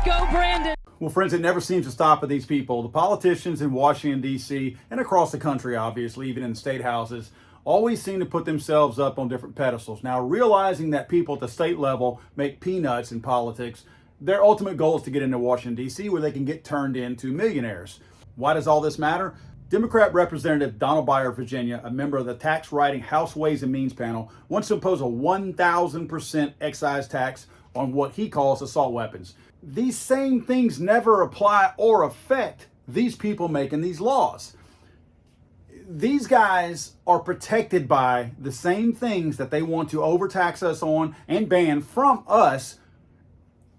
go, Brandon. Well, friends, it never seems to stop with these people. The politicians in Washington, D.C., and across the country, obviously, even in the state houses, always seem to put themselves up on different pedestals. Now, realizing that people at the state level make peanuts in politics, their ultimate goal is to get into Washington, D.C., where they can get turned into millionaires. Why does all this matter? Democrat Representative Donald Byer of Virginia, a member of the tax-writing House Ways and Means panel, wants to impose a 1,000% excise tax on what he calls assault weapons. These same things never apply or affect these people making these laws. These guys are protected by the same things that they want to overtax us on and ban from us.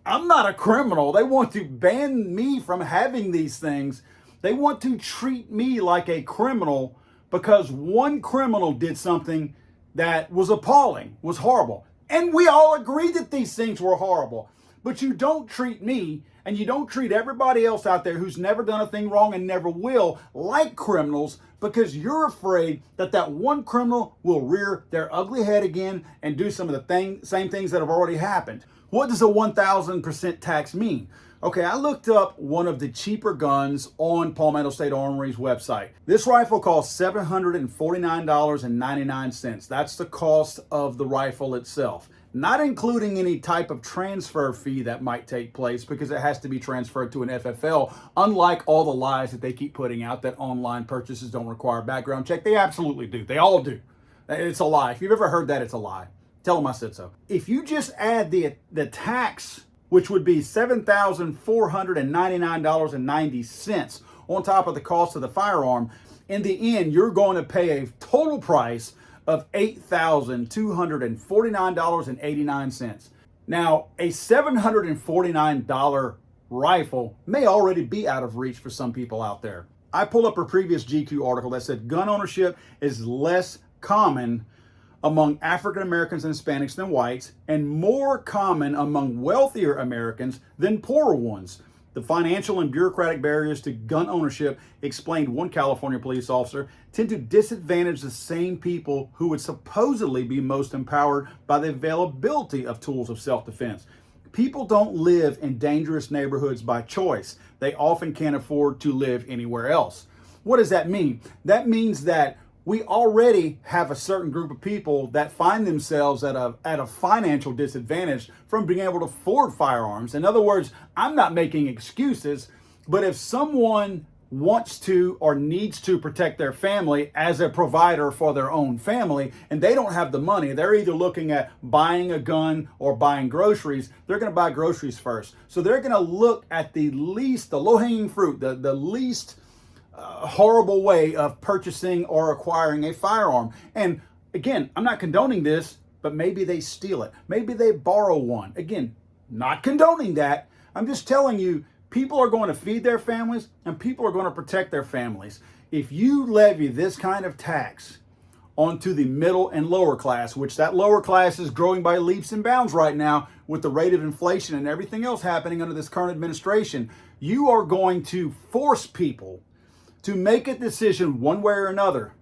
I'm not a criminal. They want to ban me from having these things. They want to treat me like a criminal because one criminal did something that was appalling, was horrible. And we all agreed that these things were horrible. But you don't treat me and you don't treat everybody else out there who's never done a thing wrong and never will like criminals because you're afraid that that one criminal will rear their ugly head again and do some of the same things that have already happened. What does a 1,000% tax mean? Okay, I looked up one of the cheaper guns on Palmetto State Armory's website. This rifle costs $749.99. That's the cost of the rifle itself, not including any type of transfer fee that might take place because it has to be transferred to an FFL, unlike all the lies that they keep putting out that online purchases don't require a background check. They absolutely do. They all do. It's a lie. If you've ever heard that, it's a lie. Tell them I said so. If you just add the tax, which would be $7,499.90 on top of the cost of the firearm, in the end, you're going to pay a total price of $8,249.89. Now, a $749 rifle may already be out of reach for some people out there. I pulled up a previous GQ article that said gun ownership is less common among African Americans and Hispanics than whites, and more common among wealthier Americans than poorer ones. The financial and bureaucratic barriers to gun ownership, explained one California police officer, tend to disadvantage the same people who would supposedly be most empowered by the availability of tools of self-defense. People don't live in dangerous neighborhoods by choice. They often can't afford to live anywhere else. What does that mean? That means that we already have a certain group of people that find themselves at a financial disadvantage from being able to afford firearms. In other words, I'm not making excuses, but if someone wants to or needs to protect their family as a provider for their own family, and they don't have the money, they're either looking at buying a gun or buying groceries, they're going to buy groceries first. So they're going to look at the low-hanging fruit, the least horrible way of purchasing or acquiring a firearm. And again, I'm not condoning this, but maybe they steal it. Maybe they borrow one. Again, not condoning that. I'm just telling you, people are going to feed their families and people are going to protect their families. If you levy this kind of tax onto the middle and lower class, which that lower class is growing by leaps and bounds right now with the rate of inflation and everything else happening under this current administration, you are going to force people to make a decision one way or another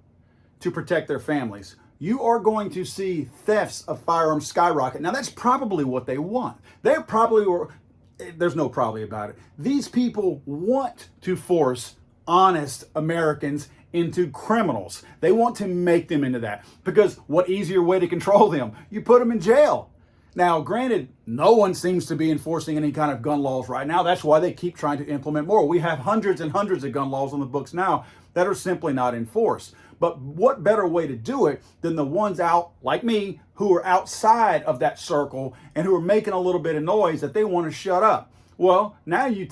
to protect their families. You are going to see thefts of firearms skyrocket. Now, that's probably what they want. There's no probably about it. These people want to force honest Americans into criminals. They want to make them into that because what easier way to control them? You put them in jail. Now, granted, no one seems to be enforcing any kind of gun laws right now. That's why they keep trying to implement more. We have hundreds and hundreds of gun laws on the books now that are simply not enforced. But what better way to do it than the ones out, like me, who are outside of that circle and who are making a little bit of noise that they want to shut up? Well, now you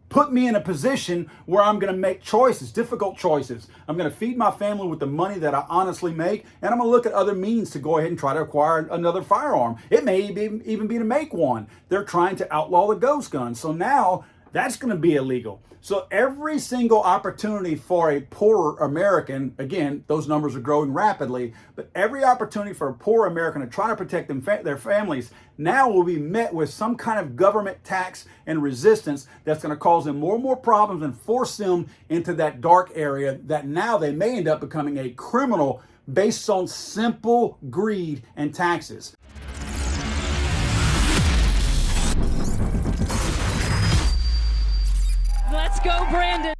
put me in a position where I'm going to make choices, difficult choices. I'm going to feed my family with the money that I honestly make, and I'm going to look at other means to go ahead and try to acquire another firearm. It may even be to make one. They're trying to outlaw the ghost gun. So now that's going to be illegal. So every single opportunity for a poorer American, again, those numbers are growing rapidly, but every opportunity for a poor American to try to protect their families now will be met with some kind of government tax and resistance that's going to cause them more and more problems and force them into that dark area that now they may end up becoming a criminal based on simple greed and taxes. Let's go, Brandon.